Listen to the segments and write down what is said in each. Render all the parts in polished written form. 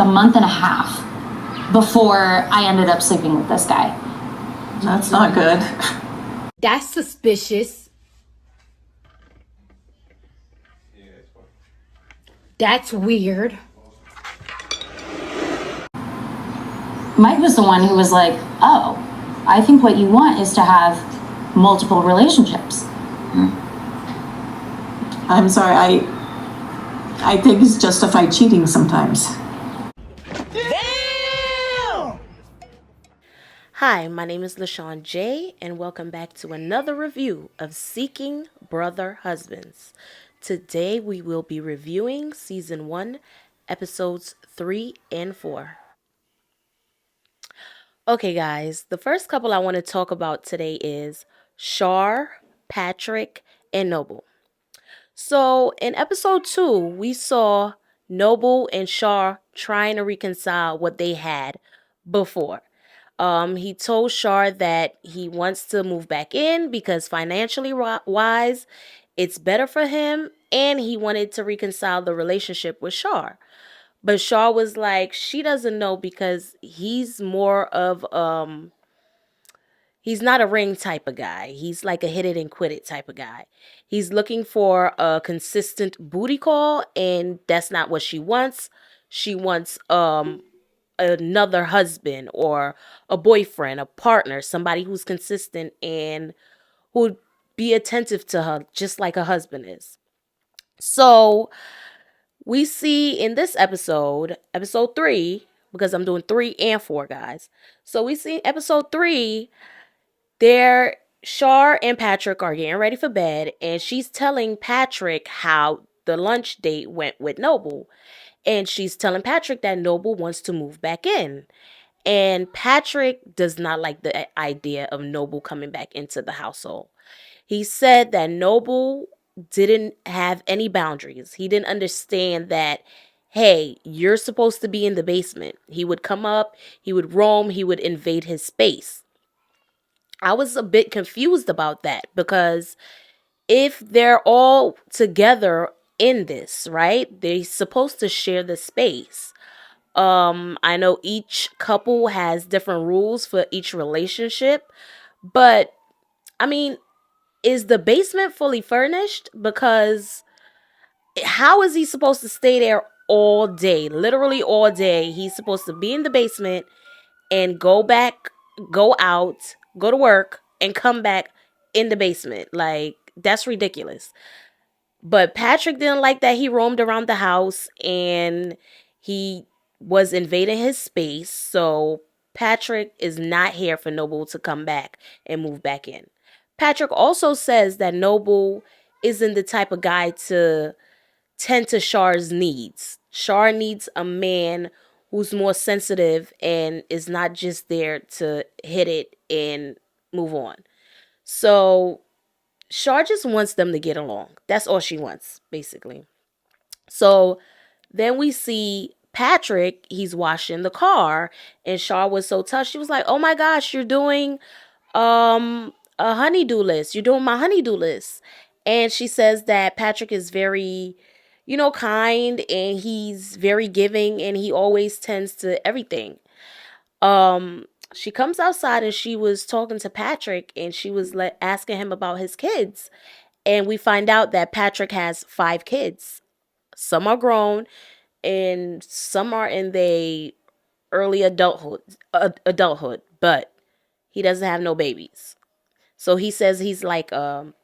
month and a half before I ended up sleeping with this guy. That's not good. That's suspicious. That's weird. Mike was the one who was like, oh, I think what you want is to have multiple relationships. I'm sorry, I think it's justified cheating sometimes. Hi, my name is LaShawn J, and welcome back to another review of Seeking Brother Husbands. Today we will be reviewing Season 1, Episodes 3 and 4. Okay guys, the first couple I want to talk about today is Shar, Patrick, and Noble. So in Episode 2, we saw Noble and Shar trying to reconcile what they had before. He told Shar that he wants to move back in because financially wise, it's better for him, and he wanted to reconcile the relationship with Shar. But Shar was like, she doesn't know because he's more of he's not a ring type of guy. He's like a hit it and quit it type of guy. He's looking for a consistent booty call, and that's not what she wants. She wants another husband or a boyfriend, a partner, somebody who's consistent and who'd be attentive to her just like a husband is. So we see in this episode 3, because I'm doing 3 and 4, guys. So we see episode 3, there Shar and Patrick are getting ready for bed, and she's telling Patrick how the lunch date went with Noble. And she's telling Patrick that Noble wants to move back in. And Patrick does not like the idea of Noble coming back into the household. He said that Noble didn't have any boundaries. He didn't understand that, hey, you're supposed to be in the basement. He would come up, he would roam, he would invade his space. I was a bit confused about that because if they're all together in this, right? They're supposed to share the space. I know each couple has different rules for each relationship, but I mean, is the basement fully furnished? Because how is he supposed to stay there all day? Literally all day. He's supposed to be in the basement and go out, go to work, and come back in the basement. Like, that's ridiculous. But Patrick didn't like that he roamed around the house and he was invading his space. So Patrick is not here for Noble to come back and move back in. Patrick also says that Noble isn't the type of guy to tend to Shar's needs. Shar needs a man who's more sensitive and is not just there to hit it and move on. So Shar just wants them to get along. That's all she wants, basically. So then we see Patrick, he's washing the car, and Shar was so touched. She was like, oh my gosh, you're doing a honeydew list. You're doing my honeydew list. And she says that Patrick is very, kind, and he's very giving, and he always tends to everything. She comes outside and she was talking to Patrick, and she was asking him about his kids. And we find out that Patrick has 5 kids. Some are grown and some are in the early adulthood, but he doesn't have no babies. So he says he's like a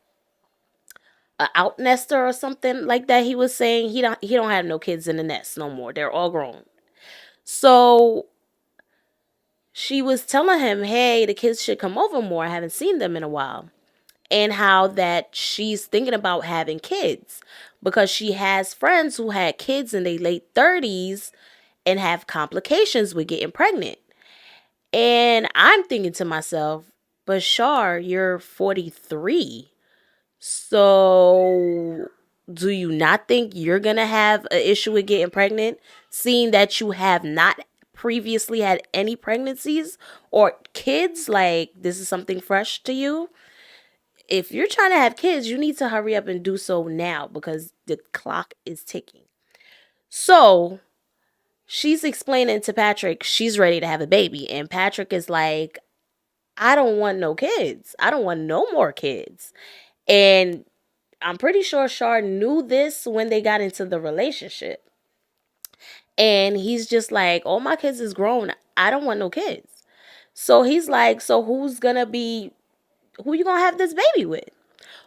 out nester or something like that. He was saying he don't have no kids in the nest no more. They're all grown. So she was telling him, hey, the kids should come over more. I haven't seen them in a while. And how that she's thinking about having kids because she has friends who had kids in their late 30s and have complications with getting pregnant. And I'm thinking to myself, but Shar, you're 43. So do you not think you're going to have an issue with getting pregnant, seeing that you have not previously had any pregnancies or kids? Like, this is something fresh to you. If you're trying to have kids, you need to hurry up and do so now because the clock is ticking. So she's explaining to Patrick she's ready to have a baby. And Patrick is like, I don't want no kids. I don't want no more kids. And I'm pretty sure Shar knew this when they got into the relationship. And he's just like, all my kids is grown. I don't want no kids. So he's like, so who you gonna have this baby with?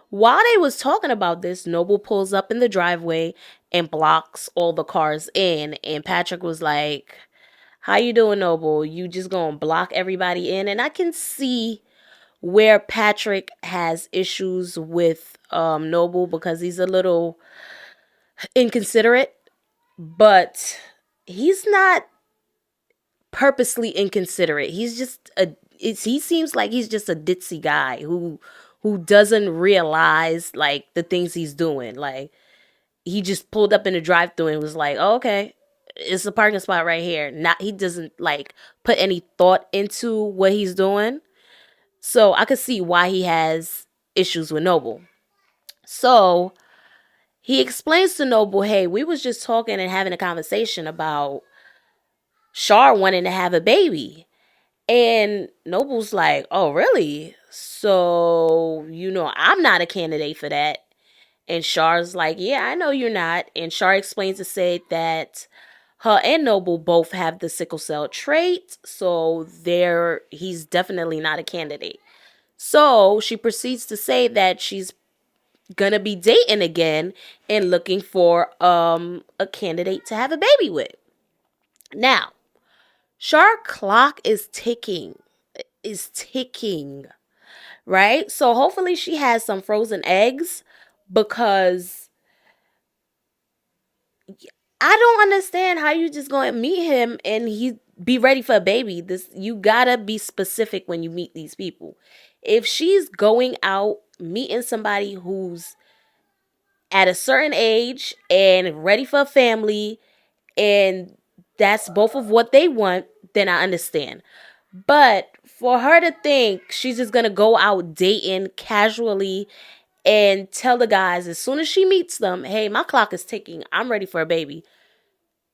While they was talking about this, Noble pulls up in the driveway and blocks all the cars in. And Patrick was like, how you doing, Noble? You just gonna block everybody in? And I can see where Patrick has issues with Noble because he's a little inconsiderate, but he's not purposely inconsiderate. He's just he seems like he's just a ditzy guy who doesn't realize like the things he's doing. Like he just pulled up in the drive-thru and was like, oh, okay, it's a parking spot right here. Not he doesn't like put any thought into what he's doing. So I could see why he has issues with Noble. So he explains to Noble, hey, we was just talking and having a conversation about Shar wanting to have a baby. And Noble's like, oh, really? So, I'm not a candidate for that. And Char's like, yeah, I know you're not. And Char explains to say that her and Noble both have the sickle cell trait. So he's definitely not a candidate. So she proceeds to say that she's going to be dating again and looking for a candidate to have a baby with. Now, Char clock is ticking, right? So hopefully she has some frozen eggs because I don't understand how you just going to meet him and he be ready for a baby. You got to be specific when you meet these people. If she's going out meeting somebody who's at a certain age and ready for a family and that's both of what they want, then I understand. But for her to think she's just going to go out dating casually and tell the guys as soon as she meets them, hey, my clock is ticking, I'm ready for a baby,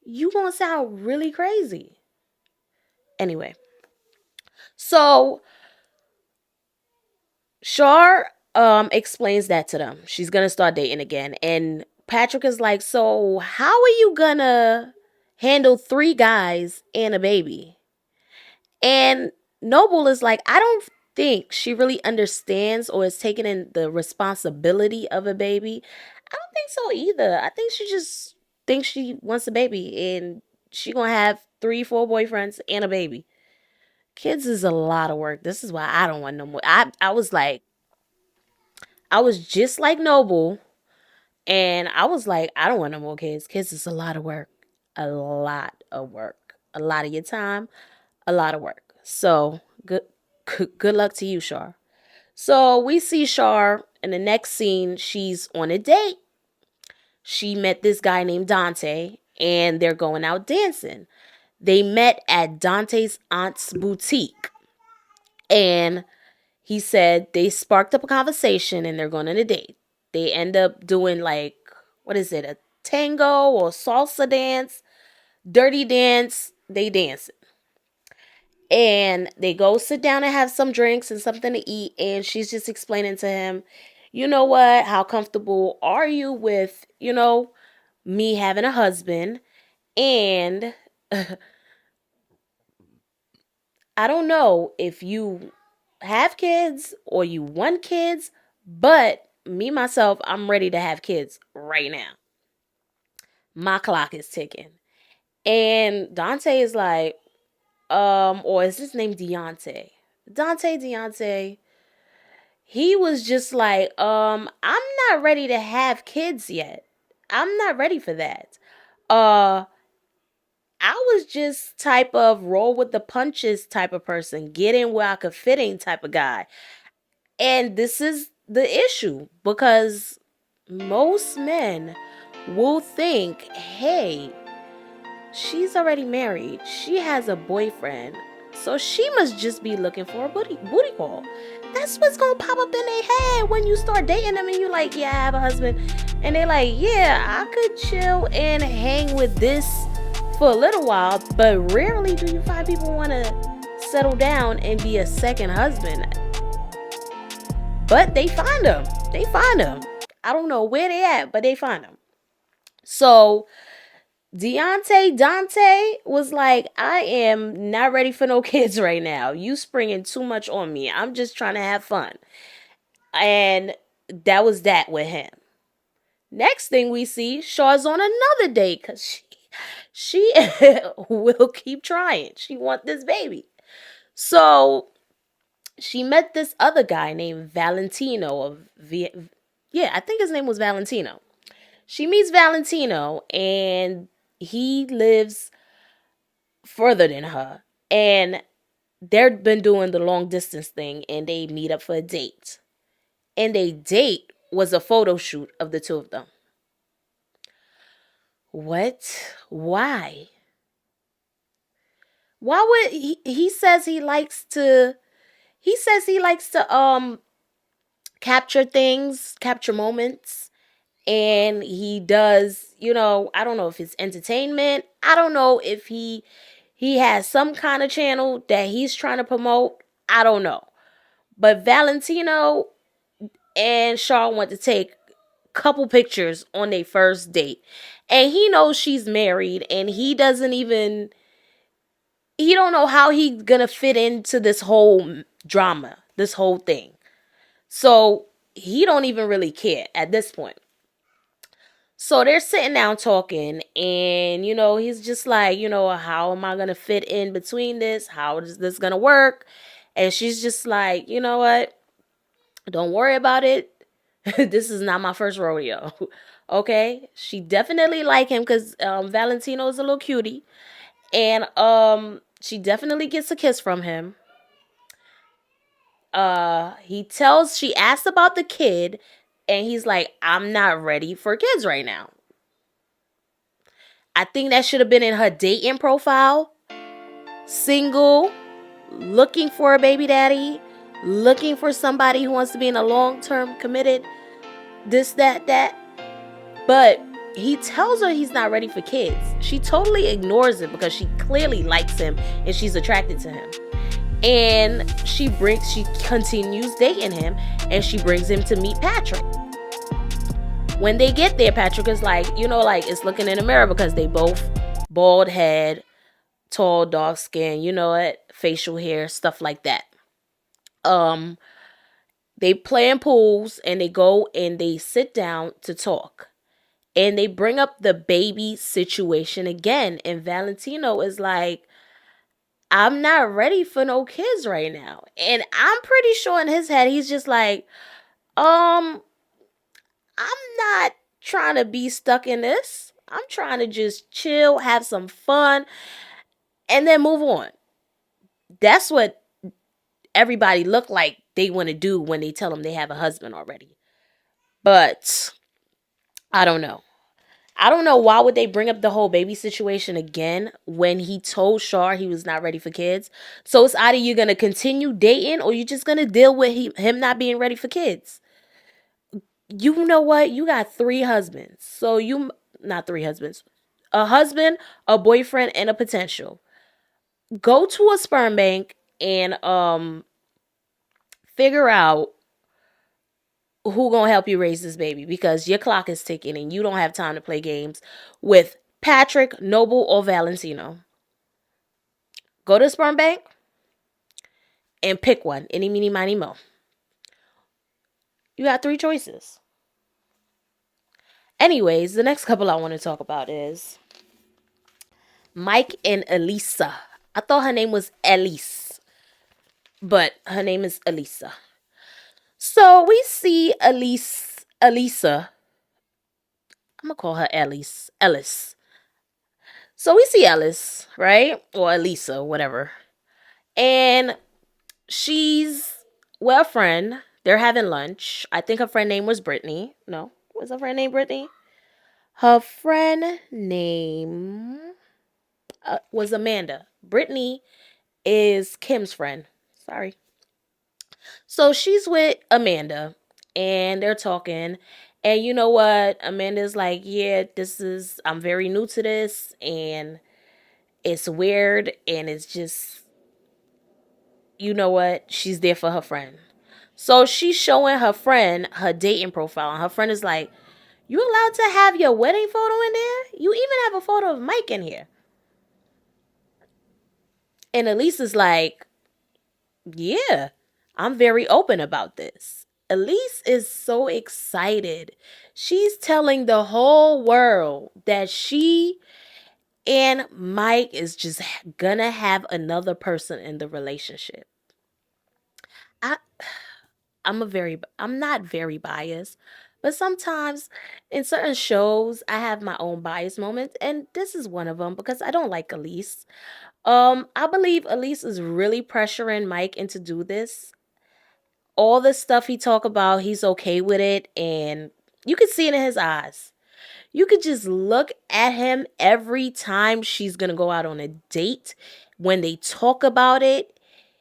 you going to sound really crazy. Anyway, so Char explains that to them. She's going to start dating again. And Patrick is like, so how are you going to handle 3 guys and a baby? And Noble is like, I don't think she really understands or is taking in the responsibility of a baby. I don't think so either. I think she just thinks she wants a baby and she gonna have 3-4 boyfriends and a baby. Kids is a lot of work. This is why I don't want no more. I was just like Noble, and I was like, I don't want no more kids. Kids is a lot of work. A lot of work. A lot of your time. A lot of work. So good luck to you, Char. So we see Char in the next scene. She's on a date. She met this guy named Dante, and they're going out dancing. They met at Dante's aunt's boutique, and he said they sparked up a conversation, and they're going on a date. They end up doing like, what is it, a tango or salsa dance, dirty dance. They dance. And they go sit down and have some drinks and something to eat. And she's just explaining to him, you know what? How comfortable are you with, me having a husband? And I don't know if you have kids or you want kids, but me, myself, I'm ready to have kids right now. My clock is ticking. And Dante is like, or is his name Deontay? Deontay. He was just like, I'm not ready to have kids yet. I'm not ready for that. I was just type of roll with the punches type of person, get in where I could fit in type of guy. And this is the issue because most men will think, hey, she's already married. She has a boyfriend. So she must just be looking for a booty call. That's what's going to pop up in their head when you start dating them and you're like, yeah, I have a husband. And they're like, yeah, I could chill and hang with this for a little while, but rarely do you find people want to settle down and be a second husband. But they find them. I don't know where they at, but they find them. So Dante was like, I am not ready for no kids right now. You springing too much on me. I'm just trying to have fun. And that was that with him. Next thing we see, Shaw's on another date because she will keep trying. She wants this baby. So she met this other guy named Valentino. I think his name was Valentino. She meets Valentino and he lives further than her. And they've been doing the long distance thing and they meet up for a date. And they date was a photo shoot of the two of them. What? Why? Why would he says he likes to capture things, capture moments, and he does, I don't know if it's entertainment. I don't know if he has some kind of channel that he's trying to promote. I don't know. But Valentino and Shaw want to take a couple pictures on their first date. And he knows she's married and he don't know how he's gonna fit into this whole drama, this whole thing. So he don't even really care at this point. So they're sitting down talking and, he's just like, how am I gonna fit in between this? How is this gonna work? And she's just like, you know what? Don't worry about it. This is not my first rodeo. Okay? She definitely like him because Valentino is a little cutie. And she definitely gets a kiss from him. She asked about the kid. And he's like, I'm not ready for kids right now. I think that should have been in her dating profile. Single, looking for a baby daddy, looking for somebody who wants to be in a long-term committed, this, that. But he tells her he's not ready for kids. She totally ignores it because she clearly likes him and she's attracted to him. And she continues dating him and she brings him to meet Patrick. When they get there, Patrick is like, it's looking in the mirror because they both bald head, tall, dark skin, facial hair, stuff like that. They play in pools and they go and they sit down to talk. And they bring up the baby situation again. And Valentino is like, I'm not ready for no kids right now. And I'm pretty sure in his head, he's just like, I'm not trying to be stuck in this. I'm trying to just chill, have some fun, and then move on. That's what everybody look like they want to do when they tell them they have a husband already. But I don't know. I don't know why would they bring up the whole baby situation again when he told Shar he was not ready for kids. So it's either you're going to continue dating or you're just going to deal with him not being ready for kids. You know what? You got 3 husbands. So not 3 husbands. A husband, a boyfriend, and a potential. Go to a sperm bank and figure out who gonna help you raise this baby because your clock is ticking and you don't have time to play games with Patrick, Noble, or Valentino. Go to the sperm bank and pick one. Any, meeny, miny, mo. You got 3 choices. Anyways, the next couple I want to talk about is Mike and Elisa. I thought her name was Elise, but her name is Elisa. So we see Elisa. I'm going to call her Ellis. So we see Ellis, right? Or Elisa, whatever. And she's with a friend. They're having lunch. I think her friend name was Brittany. No, was her friend name Brittany? Her friend name was Amanda. Brittany is Kim's friend. Sorry. So she's with Amanda and they're talking. And you know what? Amanda's like, yeah, I'm very new to this. And It's weird, and it's just, you know what? She's there for her friend. So she's showing her friend her dating profile, and her friend is like, "You allowed to have your wedding photo in there? You even have a photo of Mike in here." And Elise is like, "Yeah, I'm very open about this." Elise is so excited. She's telling the whole world that she and Mike is just gonna have another person in the relationship. I I'm not very biased, but sometimes in certain shows I have my own bias moments, and this is one of them because I don't like Elise. I believe Elise is really pressuring Mike into do this. All the stuff he talk about, he's okay with it, and you can see it in his eyes. You could just look at him every time she's gonna go out on a date. When they talk about it,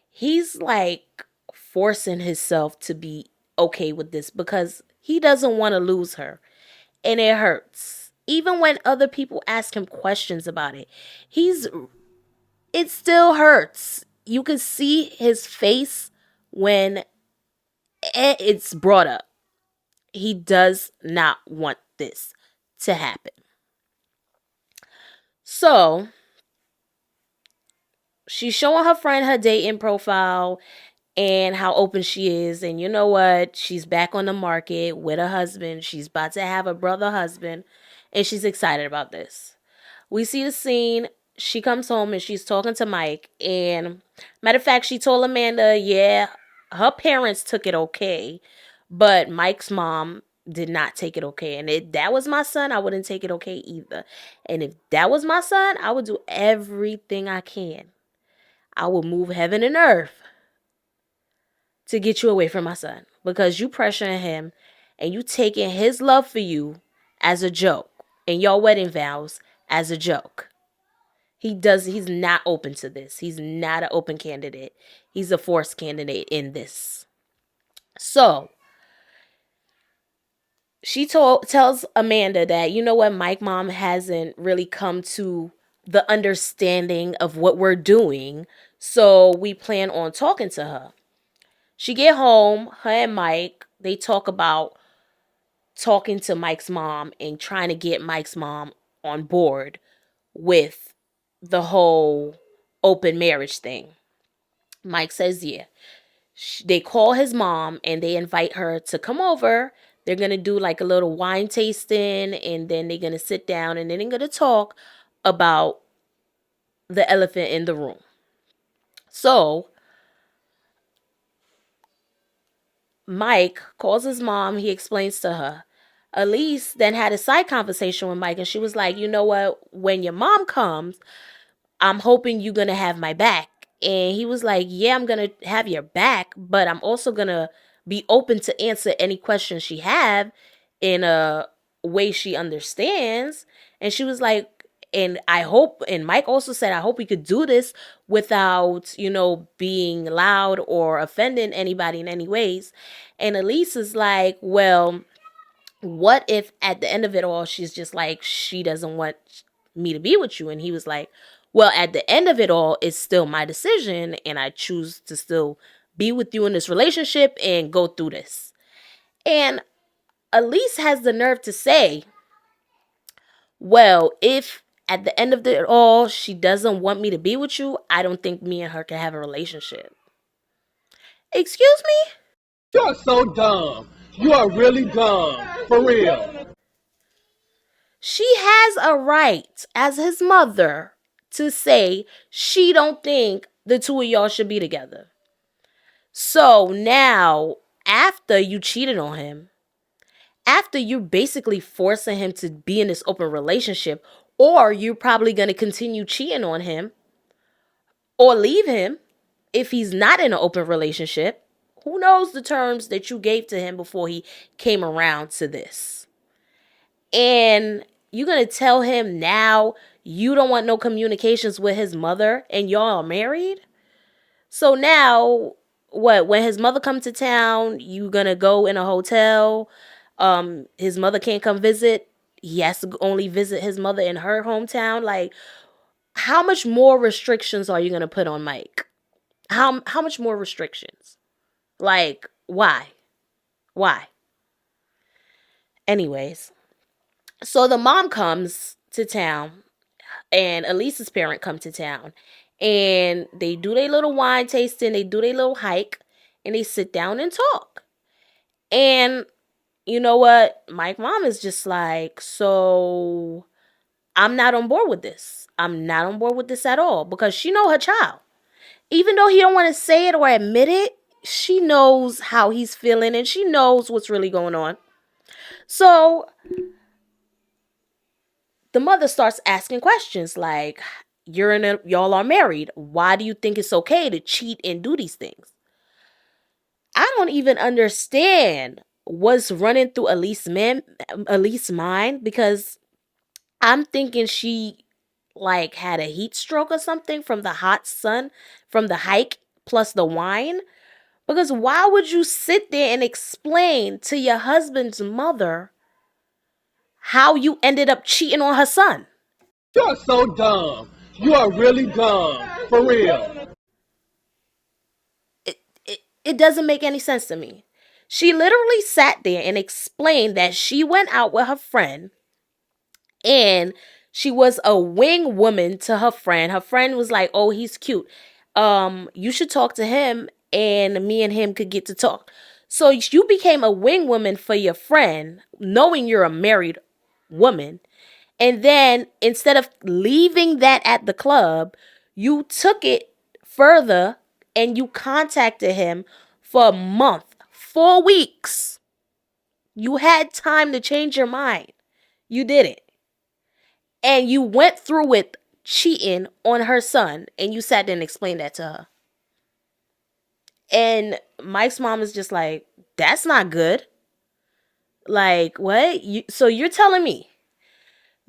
he's like forcing himself to be okay with this because he doesn't want to lose her. And it hurts. Even when other people ask him questions about it, it still hurts. You can see his face when it's brought up. He does not want this to happen. So she's showing her friend her dating profile and how open she is. And you know what? She's back on the market with a husband. She's about to have a brother husband. And she's excited about this. We see the scene. She comes home and she's talking to Mike. And matter of fact, she told Amanda, yeah, her parents took it okay. But Mike's mom did not take it okay. And if that was my son, I wouldn't take it okay either. And if that was my son, I would do everything I can. I will move heaven and earth to get you away from my son because you pressuring him and you taking his love for you as a joke and your wedding vows as a joke. He's not open to this. He's not an open candidate. He's a forced candidate in this. So she tells Amanda that, you know what, Mike mom hasn't really come to the understanding of what we're doing. So we plan on talking to her. She get home, her and Mike, they talk about talking to Mike's mom and trying to get Mike's mom on board with the whole open marriage thing. Mike says, yeah. They call his mom and they invite her to come over. They're going to do like a little wine tasting and then they're going to sit down and then they're going to talk about the elephant in the room. So Mike calls his mom. He explains to her. Elise then had a side conversation with Mike and she was like, you know what? When your mom comes, I'm hoping you're going to have my back. And he was like, yeah, I'm going to have your back, but I'm also going to be open to answer any questions she have in a way she understands. And she was like, and I hope, and Mike also said, I hope we could do this without, being loud or offending anybody in any ways. And Elise is like, well, what if at the end of it all, she's just like, she doesn't want me to be with you? And he was like, well, at the end of it all, it's still my decision. And I choose to still be with you in this relationship and go through this. And Elise has the nerve to say, well, if at the end of it all, she doesn't want me to be with you, I don't think me and her can have a relationship. Excuse me? You're so dumb. You are really dumb. For real. She has a right as his mother to say she don't think the two of y'all should be together. So now, after you cheated on him, after you're basically forcing him to be in this open relationship, or you're probably going to continue cheating on him or leave him if he's not in an open relationship, who knows the terms that you gave to him before he came around to this. And you're going to tell him now you don't want no communications with his mother and y'all are married? So now, what, when his mother comes to town, you going to go in a hotel? His mother can't come visit. He has to only visit his mother in her hometown. Like, how much more restrictions are you going to put on Mike? How much more restrictions? Like, why? Why? Anyways, so the mom comes to town and Elise's parent come to town and they do their little wine tasting, they do their little hike, and they sit down and talk. And you know what? Mike's mom is just like, so I'm not on board with this. I'm not on board with this at all because she know her child. Even though he don't want to say it or admit it, she knows how he's feeling and she knows what's really going on. So the mother starts asking questions like, y'all are married. Why do you think it's okay to cheat and do these things? I don't even understand what's running through Elise's mind, because I'm thinking she like had a heat stroke or something from the hot sun, from the hike plus the wine. Because why would you sit there and explain to your husband's mother how you ended up cheating on her son? You are so dumb. You are really dumb. For real. It doesn't make any sense to me. She literally sat there and explained that she went out with her friend and she was a wing woman to her friend. Her friend was like, "Oh, he's cute. You should talk to him and me and him could get to talk." So you became a wing woman for your friend, knowing you're a married woman. And then instead of leaving that at the club, you took it further and you contacted him for a month, 4 weeks. You had time to change your mind. You didn't. And you went through with cheating on her son and you sat there and explained that to her. And Mike's mom is just like, that's not good. Like, what? So you're telling me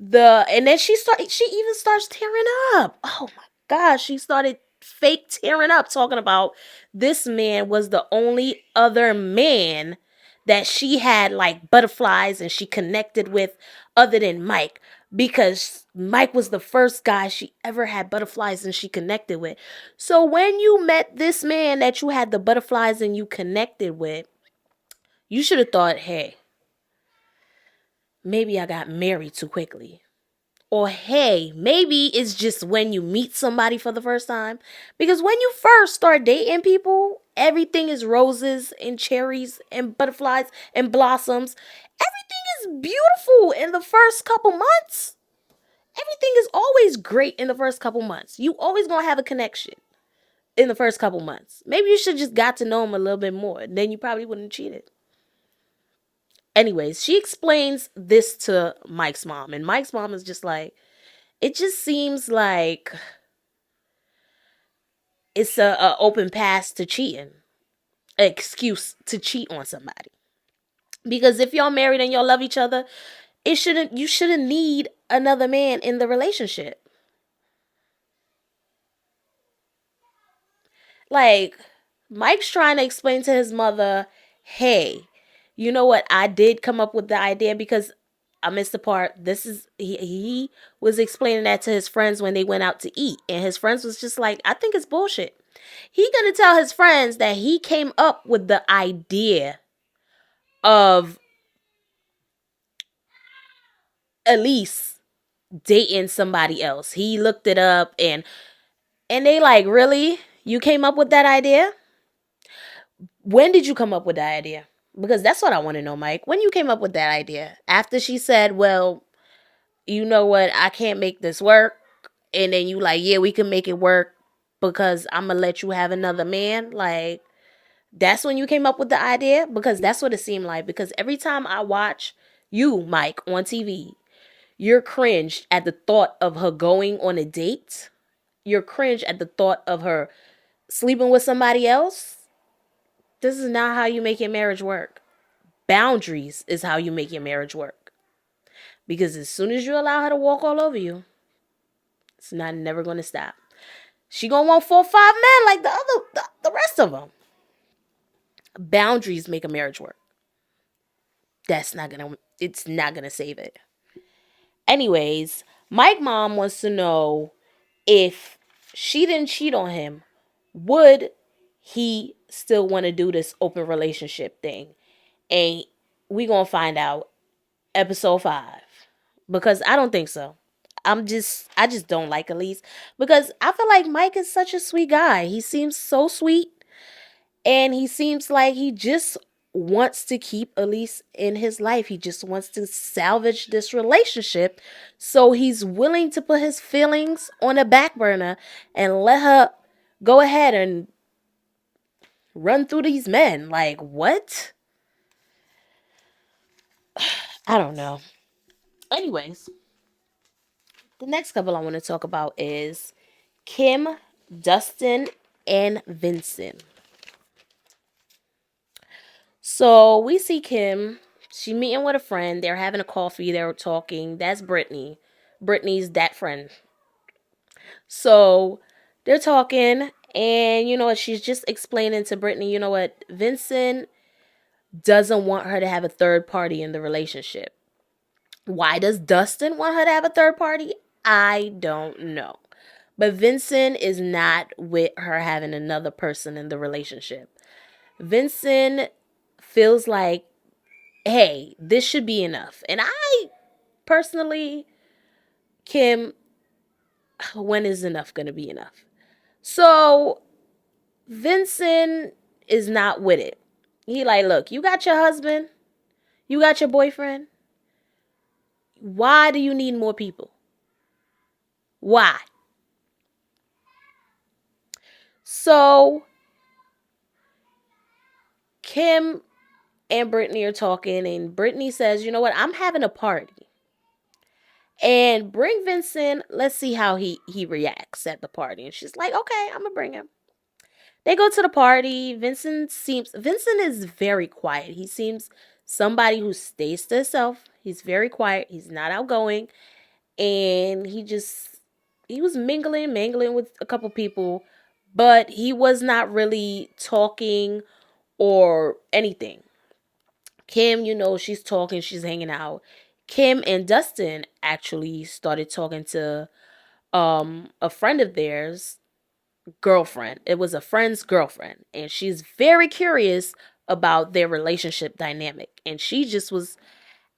and then she even starts tearing up. Oh my gosh, she started fake tearing up, talking about this man was the only other man that she had like butterflies and she connected with other than Mike, because Mike was the first guy she ever had butterflies and she connected with. So when you met this man that you had the butterflies and you connected with, you should have thought, hey, maybe I got married too quickly. Or hey, maybe it's just when you meet somebody for the first time. Because when you first start dating people, everything is roses and cherries and butterflies and blossoms. Everything is beautiful in the first couple months. Everything is always great in the first couple months. You always gonna have a connection in the first couple months. Maybe you should just got to know him a little bit more. Then you probably wouldn't have cheated. Anyways, she explains this to Mike's mom. And Mike's mom is just like, it just seems like it's a open pass to cheating. An excuse to cheat on somebody. Because if y'all married and y'all love each other, you shouldn't need another man in the relationship. Like, Mike's trying to explain to his mother, hey, you know what? I did come up with the idea because I missed the part. He was explaining that to his friends when they went out to eat. And his friends was just like, I think it's bullshit. He gonna tell his friends that he came up with the idea of Elise dating somebody else. He looked it up and they like, really? You came up with that idea? When did you come up with that idea? Because that's what I want to know, Mike. When you came up with that idea? After she said, well, you know what? I can't make this work. And then you like, yeah, we can make it work because I'm going to let you have another man. Like, that's when you came up with the idea? Because that's what it seemed like. Because every time I watch you, Mike, on TV, you're cringed at the thought of her going on a date. You're cringed at the thought of her sleeping with somebody else. This is not how you make your marriage work. Boundaries is how you make your marriage work. Because as soon as you allow her to walk all over you, it's never going to stop. She going to want 4 or 5 men like the rest of them. Boundaries make a marriage work. It's not going to save it. Anyways, Mike's mom wants to know if she didn't cheat on him, would he still want to do this open relationship thing? And we gonna find out episode 5. Because I don't think so. I just don't like Elise. Because I feel like Mike is such a sweet guy. He seems so sweet. And he seems like he just wants to keep Elise in his life. He just wants to salvage this relationship. So he's willing to put his feelings on a back burner and let her go ahead and run through these men. Like, what? I don't know. Anyways, the next couple I want to talk about is Kim, Dustin, and Vincent. So we see Kim. She meeting with a friend. They're having a coffee. They're talking. That's Brittany. Brittany's that friend. So they're talking, and you know what? She's just explaining to Brittany, you know what? Vincent doesn't want her to have a third party in the relationship. Why does Dustin want her to have a third party? I don't know. But Vincent is not with her having another person in the relationship. Vincent feels like, hey, this should be enough. And I personally, Kim, when is enough going to be enough? So Vincent is not with it. He like, look, you got your husband, you got your boyfriend. Why do you need more people? Why? So Kim and Brittany are talking, and Brittany says, you know what? I'm having a party. And bring Vincent. Let's see how he reacts at the party. And she's like, okay, I'm gonna bring him. They go to the party. Vincent is very quiet. He seems somebody who stays to himself. He's very quiet. He's not outgoing. And he was mingling with a couple people, but he was not really talking or anything. Kim, you know, she's talking, she's hanging out. Kim and Dustin actually started talking to a friend of theirs, girlfriend. It was a friend's girlfriend, and she's very curious about their relationship dynamic. And she just was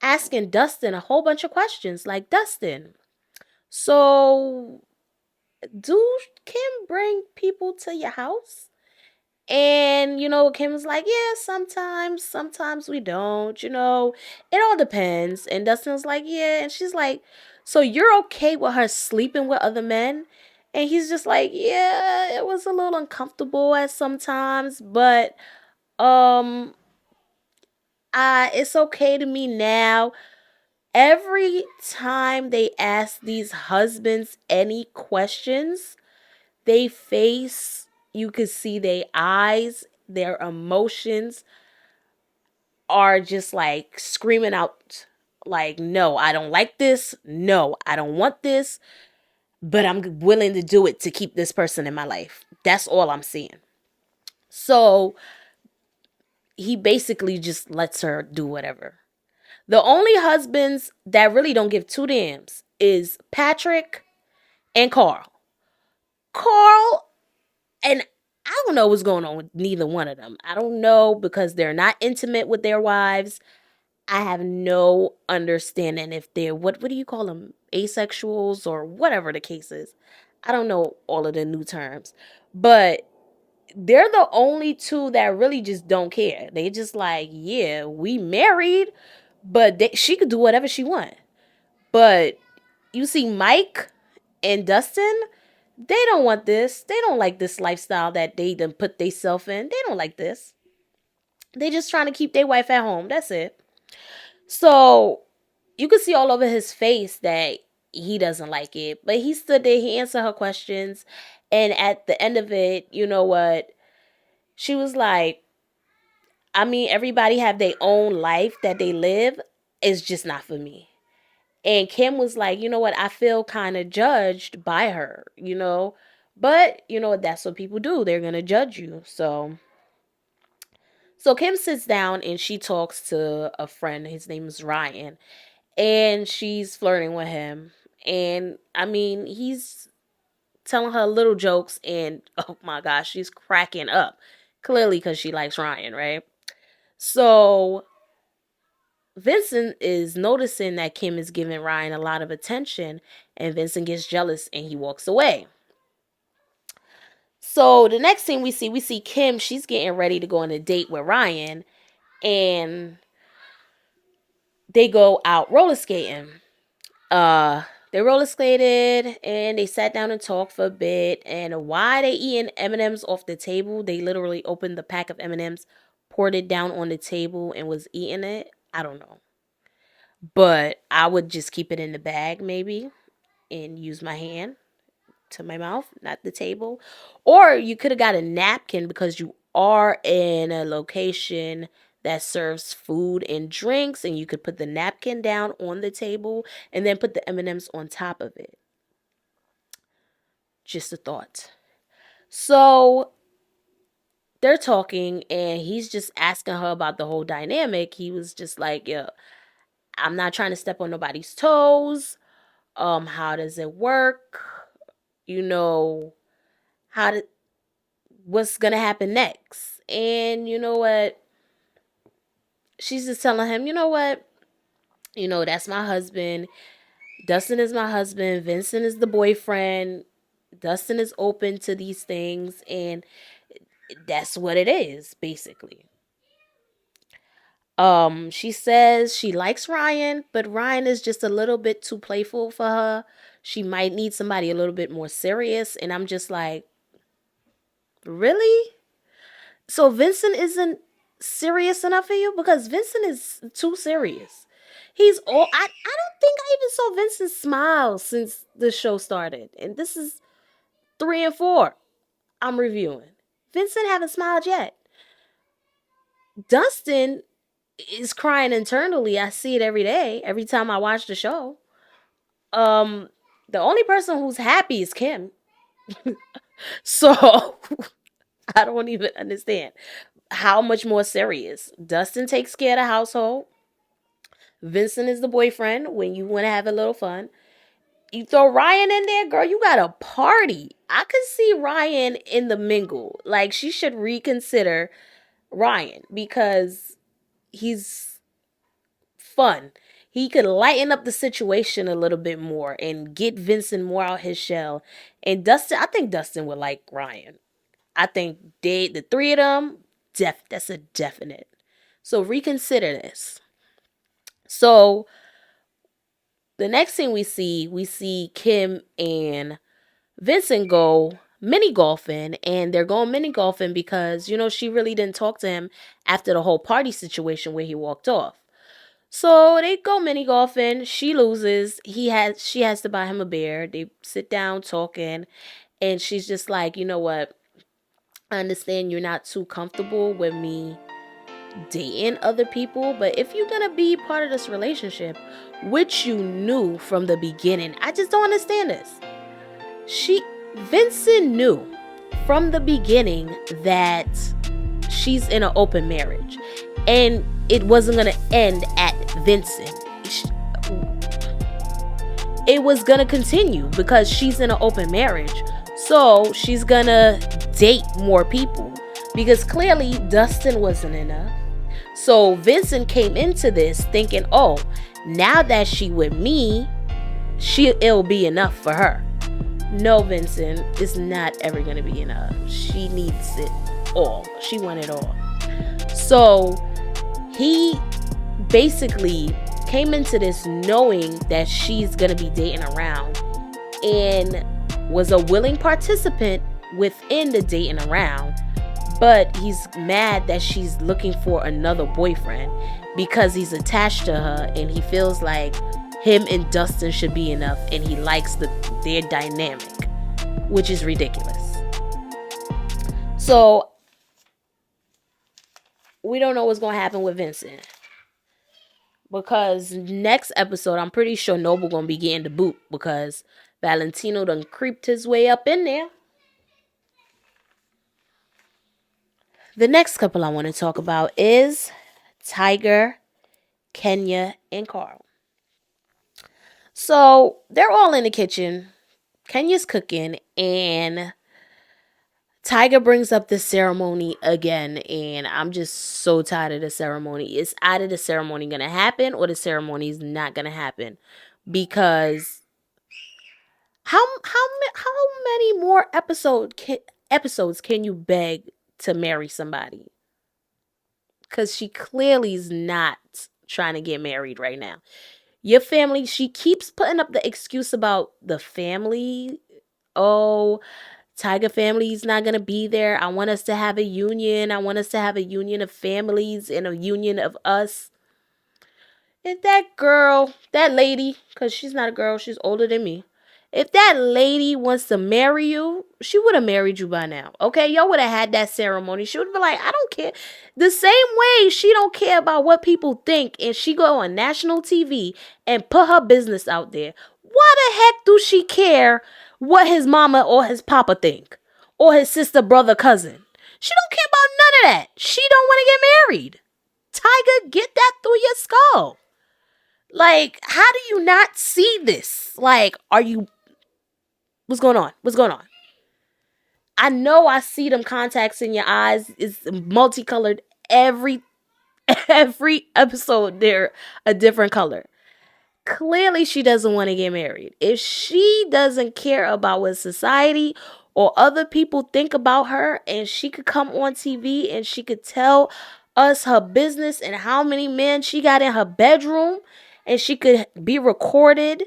asking Dustin a whole bunch of questions like, Dustin, so do Kim bring people to your house? And, you know, Kim was like, yeah, sometimes we don't, you know, it all depends. And Dustin was like, yeah. And she's like, so you're okay with her sleeping with other men? And he's just like, yeah, it was a little uncomfortable at sometimes, but, it's okay to me now. Every time they ask these husbands any questions, they face, you could see their eyes, their emotions are just like screaming out, like, no, I don't like this. No, I don't want this, but I'm willing to do it to keep this person in my life. That's all I'm seeing. So he basically just lets her do whatever. The only husbands that really don't give two damns is Patrick and Carl. Carl, and I don't know what's going on with neither one of them. I don't know, because they're not intimate with their wives. I have no understanding if they're, what do you call them? Asexuals or whatever the case is. I don't know all of the new terms. But they're the only two that really just don't care. They just like, yeah, we married, but she could do whatever she want. But you see Mike and Dustin, they don't want this. They don't like this lifestyle that they done put themselves in. They don't like this. They just trying to keep their wife at home. That's it. So you could see all over his face that he doesn't like it. But he stood there. He answered her questions. And at the end of it, you know what? She was like, I mean, everybody have their own life that they live. It's just not for me. And Kim was like, you know what? I feel kind of judged by her, you know. But, you know, that's what people do. They're going to judge you. So Kim sits down and she talks to a friend. His name is Ryan. And she's flirting with him. And, I mean, he's telling her little jokes, and oh my gosh, she's cracking up. Clearly because she likes Ryan, right? So Vincent is noticing that Kim is giving Ryan a lot of attention, and Vincent gets jealous and he walks away. So the next thing we see Kim, she's getting ready to go on a date with Ryan, and they go out roller skating. They roller skated and they sat down and talked for a bit. And why they eating M&Ms off the table? They literally opened the pack of M&Ms, poured it down on the table, and was eating it. I don't know, but I would just keep it in the bag maybe and use my hand to my mouth, not the table. Or you could have got a napkin because you are in a location that serves food and drinks, and you could put the napkin down on the table and then put the M&Ms on top of it. Just a thought. So they're talking and he's just asking her about the whole dynamic. He was just like, "Yeah, I'm not trying to step on nobody's toes. How does it work? You know, what's gonna happen next?" And you know what? She's just telling him, you know what? That's my husband. Dustin is my husband. Vincent is the boyfriend. Dustin is open to these things, and that's what it is, basically. She says she likes Ryan, but Ryan is just a little bit too playful for her. She might need somebody a little bit more serious, and I'm just like, really? So Vincent isn't serious enough for you? Because Vincent is too serious. He's all I don't think I even saw Vincent smile since the show started. And this is 3 and 4 I'm reviewing. Vincent haven't smiled yet. Dustin is crying internally. I see it every day, every time I watch the show. The only person who's happy is Kim. So I don't even understand how much more serious. Dustin takes care of the household. Vincent is the boyfriend when you want to have a little fun. You throw Ryan in there, girl, you got a party. I could see Ryan in the mingle. Like, she should reconsider Ryan because he's fun. He could lighten up the situation a little bit more and get Vincent more out his shell. And Dustin, I think Dustin would like Ryan. I think the 3 of them, that's a definite. So reconsider this. So the next thing we see Kim and Vincent go mini golfing, and they're going mini golfing because, she really didn't talk to him after the whole party situation where he walked off. So they go mini golfing. She loses. She has to buy him a beer. They sit down talking, and she's just like, you know what? I understand you're not too comfortable with me dating other people, but if you're gonna be part of this relationship, which you knew from the beginning, I just don't understand this. Vincent knew from the beginning that she's in an open marriage, and it wasn't gonna end at Vincent. It was gonna continue because she's in an open marriage, so she's gonna date more people because clearly Dustin wasn't enough. So Vincent came into this thinking, oh, now that she with me, it'll be enough for her. No, Vincent, it's not ever going to be enough. She needs it all. She wants it all. So he basically came into this knowing that she's going to be dating around and was a willing participant within the dating around. But he's mad that she's looking for another boyfriend because he's attached to her and he feels like him and Dustin should be enough, and he likes their dynamic, which is ridiculous. So we don't know what's going to happen with Vincent because next episode, I'm pretty sure Noble going to be getting the boot because Valentino done creeped his way up in there. The next couple I want to talk about is Tiger, Kenya, and Carl. So they're all in the kitchen Kenya's cooking, and Tiger brings up the ceremony again, and I'm just so tired of the ceremony. Is either the ceremony gonna happen or the ceremony is not gonna happen? Because how many more episodes can you beg to marry somebody? Because she clearly is not trying to get married right now. Your family, she keeps putting up the excuse about the family. Oh, Tiger family is not going to be there. I want us to have a union. I want us to have a union of families and a union of us. If that girl, that lady, because she's not a girl, she's older than me. If that lady wants to marry you, she would have married you by now. Okay, y'all would have had that ceremony. She would be like, I don't care. The same way she don't care about what people think, and she go on national TV and put her business out there. Why the heck do she care what his mama or his papa think? Or his sister, brother, cousin? She don't care about none of that. She don't want to get married. Tiger, get that through your skull. Like, how do you not see this? Like, what's going on? What's going on? I know I see them contacts in your eyes. It's multicolored. Every episode, they're a different color. Clearly, she doesn't want to get married. If she doesn't care about what society or other people think about her, and she could come on TV and she could tell us her business and how many men she got in her bedroom, and she could be recorded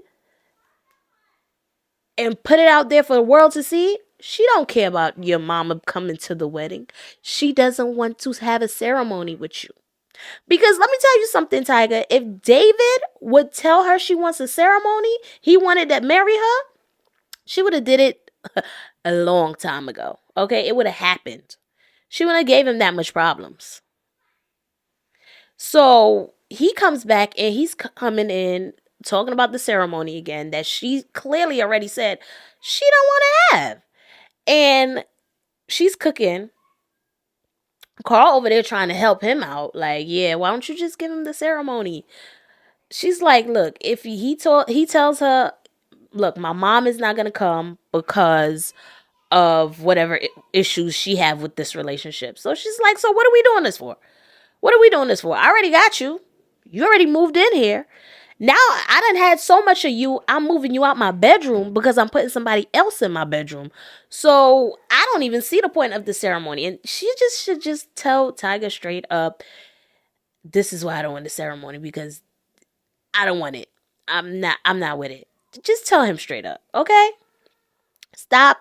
and put it out there for the world to see, she don't care about your mama coming to the wedding. She doesn't want to have a ceremony with you. Because let me tell you something, Tiger. If David would tell her she wants a ceremony, he wanted to marry her, she would have did it a long time ago. Okay? It would have happened. She wouldn't have gave him that much problems. So he comes back and he's coming in talking about the ceremony again that she clearly already said she don't want to have. And she's cooking. Carl over there trying to help him out. Like, yeah, why don't you just give him the ceremony? She's like, look, if he tells her, look, my mom is not gonna come because of whatever issues she have with this relationship. So she's like, so what are we doing this for? What are we doing this for? I already got you. You already moved in here. Now I done had so much of you, I'm moving you out my bedroom because I'm putting somebody else in my bedroom. So I don't even see the point of the ceremony. And she just should just tell Tiger straight up, this is why I don't want the ceremony, because I don't want it. I'm not with it. Just tell him straight up, okay? Stop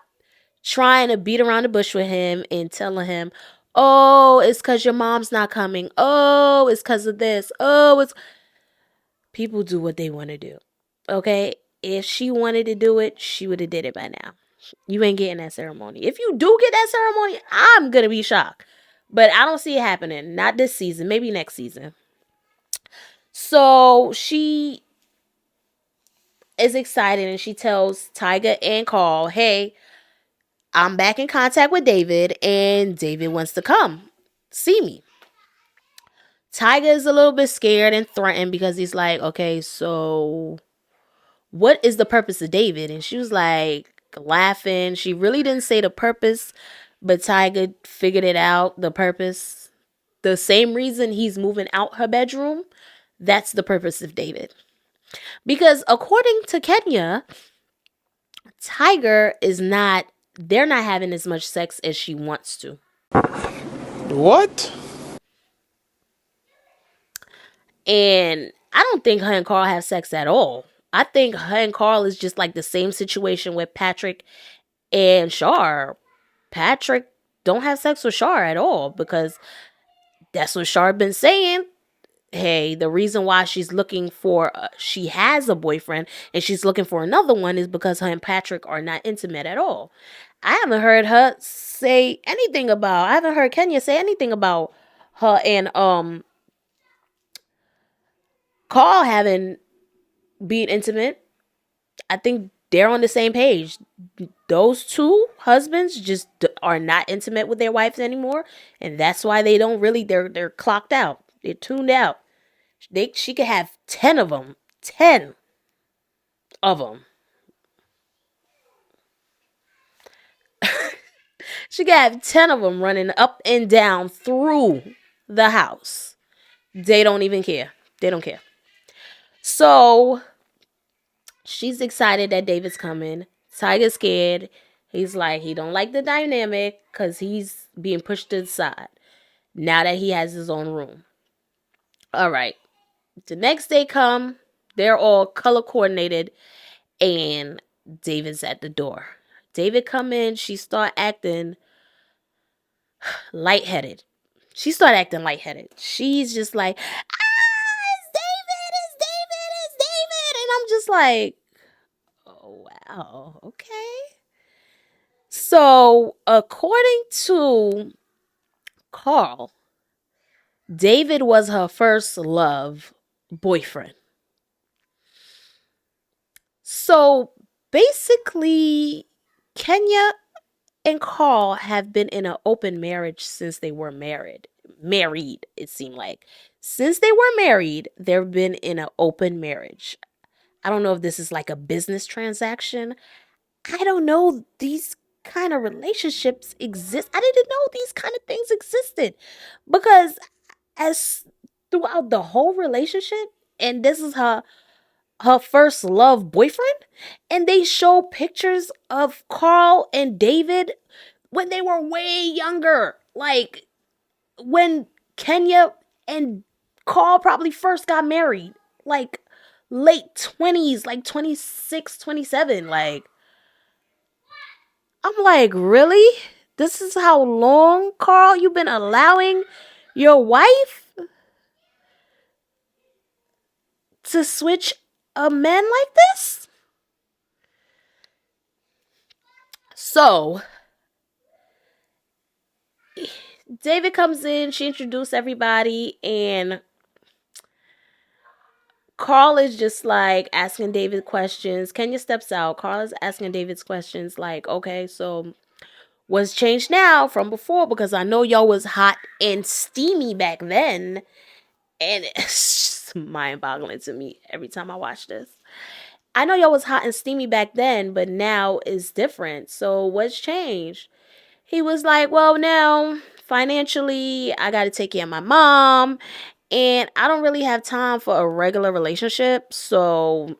trying to beat around the bush with him and telling him, oh, it's because your mom's not coming. Oh, it's because of this. Oh, it's... People do what they want to do, okay? If she wanted to do it, she would have did it by now. You ain't getting that ceremony. If you do get that ceremony, I'm going to be shocked. But I don't see it happening. Not this season. Maybe next season. So she is excited and she tells Tiger and Carl, hey, I'm back in contact with David and David wants to come see me. Tiger is a little bit scared and threatened because he's like, okay, so what is the purpose of David? And she was like laughing. She really didn't say the purpose, but Tiger figured it out, the purpose. The same reason he's moving out her bedroom, that's the purpose of David. Because according to Kenya, they're not having as much sex as she wants to. What? And I don't think her and Carl have sex at all. I think her and Carl is just like the same situation with Patrick and Shar. Patrick don't have sex with Shar at all because that's what Shar been saying. Hey, the reason why she's looking for, she has a boyfriend and she's looking for another one is because her and Patrick are not intimate at all. I haven't heard Kenya say anything about her and Carl having been intimate. I think they're on the same page. Those two husbands just are not intimate with their wives anymore, and that's why they don't really. They're clocked out. They're tuned out. She could have 10 of them. 10 of them. She could have 10 of them running up and down through the house. They don't even care. They don't care. So she's excited that David's coming. Tiger's scared. He's like, he don't like the dynamic because he's being pushed to the side now that he has his own room. All right. The next day come. They're all color coordinated and David's at the door. David come in. She start acting lightheaded. She's just like, it's David, it's David, it's David. And I'm just like, oh, wow, okay. So, according to Carl, David was her first love boyfriend. So, basically, Kenya and Carl have been in an open marriage since they were married, it seemed like. Since they were married, they've been in an open marriage. I don't know if this is like a business transaction. I don't know these kind of relationships exist. I didn't know these kind of things existed because as throughout the whole relationship, and this is her first love boyfriend, and they show pictures of Carl and David when they were way younger, like when Kenya and Carl probably first got married, like late 20s, like 26, 27. Like, I'm like, really? This is how long, Carl, you've been allowing your wife to switch a man like this? So, David comes in, she introduced everybody, and Carl is just like asking David questions. Kenya steps out. Carl is asking David's questions like, okay, so what's changed now from before? Because I know y'all was hot and steamy back then. And it's just mind-boggling to me every time I watch this. I know y'all was hot and steamy back then, but now it's different. So what's changed? He was like, well, now financially, I got to take care of my mom. And I don't really have time for a regular relationship. So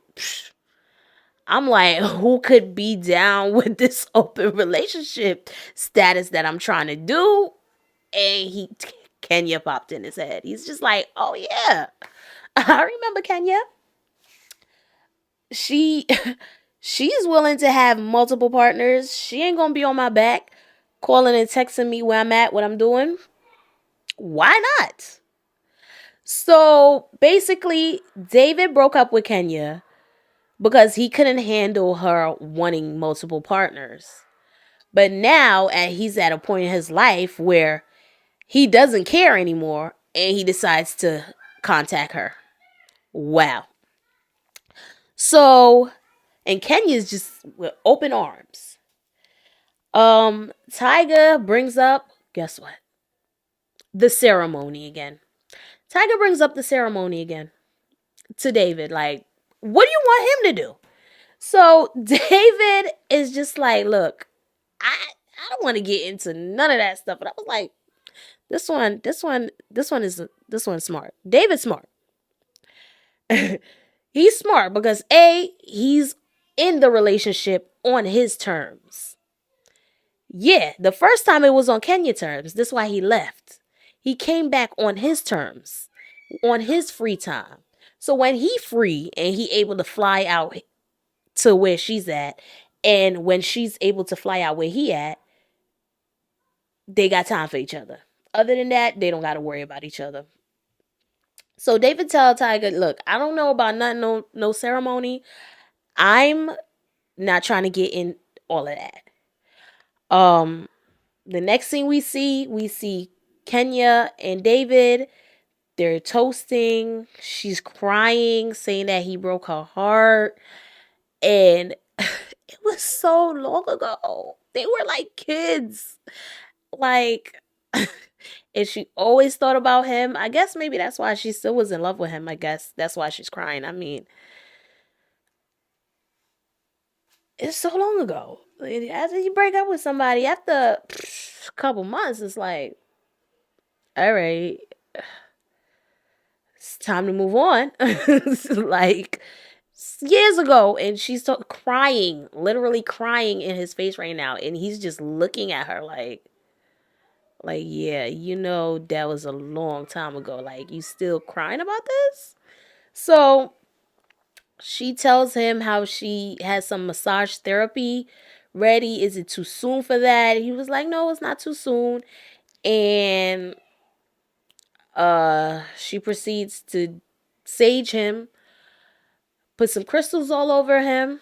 I'm like, who could be down with this open relationship status that I'm trying to do? And Kenya popped in his head. He's just like, oh yeah, I remember Kenya. She's willing to have multiple partners. She ain't gonna be on my back, calling and texting me where I'm at, what I'm doing. Why not? So basically, David broke up with Kenya because he couldn't handle her wanting multiple partners. But now he's at a point in his life where he doesn't care anymore and he decides to contact her. Wow. So, and Kenya's just with open arms. Tiger brings up, guess what? The ceremony again. Tiger brings up the ceremony again to David. Like, what do you want him to do? So David is just like, look, I don't want to get into none of that stuff. But I was like, this one's smart. David's smart. He's smart because he's in the relationship on his terms. Yeah, the first time it was on Kenya terms. That's why he left. He came back on his terms, on his free time. So when he free and he able to fly out to where she's at, and when she's able to fly out where he at, they got time for each other. Other than that, they don't got to worry about each other. So David tell Tiger, look, I don't know about nothing, no ceremony. I'm not trying to get in all of that. The next thing we see Kenya and David. They're toasting. She's crying, saying that he broke her heart. And it was so long ago. They were like kids. Like, and she always thought about him. I guess maybe that's why she still was in love with him. I guess that's why she's crying. I mean, it's so long ago. After you break up with somebody, after couple months, it's like, all right, it's time to move on. Like years ago, and she's crying, literally crying in his face right now, and he's just looking at her like, yeah, that was a long time ago. Like, you still crying about this? So she tells him how she has some massage therapy ready. Is it too soon for that? He was like, no, it's not too soon. And she proceeds to sage him, put some crystals all over him,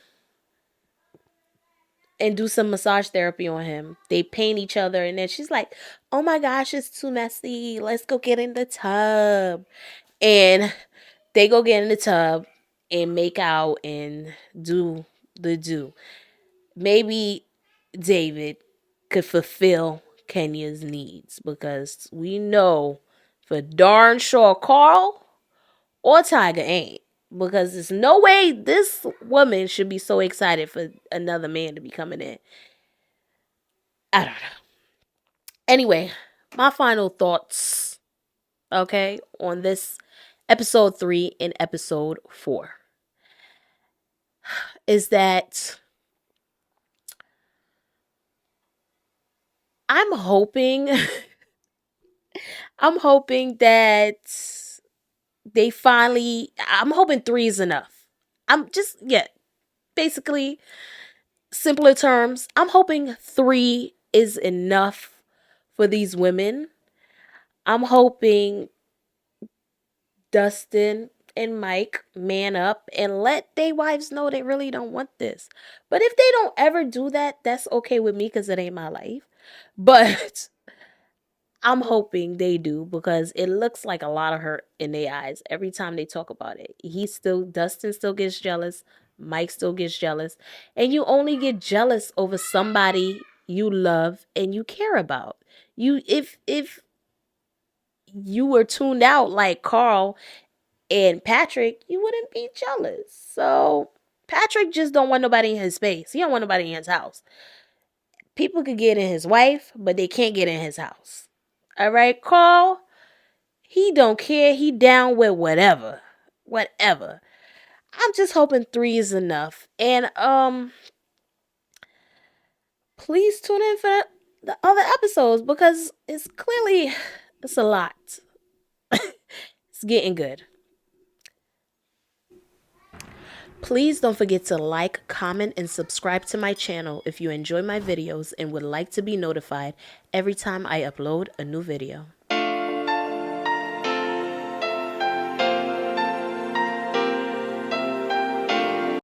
and do some massage therapy on him. They paint each other, and then she's like, oh my gosh, it's too messy. Let's go get in the tub. And they go get in the tub and make out and do the do. Maybe David could fulfill Kenya's needs, because we know for darn sure Carl or Tiger ain't. Because there's no way this woman should be so excited for another man to be coming in. I don't know. Anyway, my final thoughts, okay, on this episode 3 and episode 4 is that I'm hoping that I'm hoping 3 is enough. Basically, simpler terms, I'm hoping 3 is enough for these women. I'm hoping Dustin and Mike man up and let their wives know they really don't want this. But if they don't ever do that, that's okay with me, because it ain't my life. But I'm hoping they do, because it looks like a lot of hurt in their eyes every time they talk about it. Dustin still gets jealous. Mike still gets jealous. And you only get jealous over somebody you love and you care about. If you were tuned out like Carl and Patrick, you wouldn't be jealous. So Patrick just don't want nobody in his space. He don't want nobody in his house. People could get in his wife, but they can't get in his house. All right, Carl, he don't care. He down with whatever. Whatever. I'm just hoping 3 is enough. And please tune in for the other episodes, because it's a lot. It's getting good. Please don't forget to like, comment, and subscribe to my channel if you enjoy my videos and would like to be notified every time I upload a new video.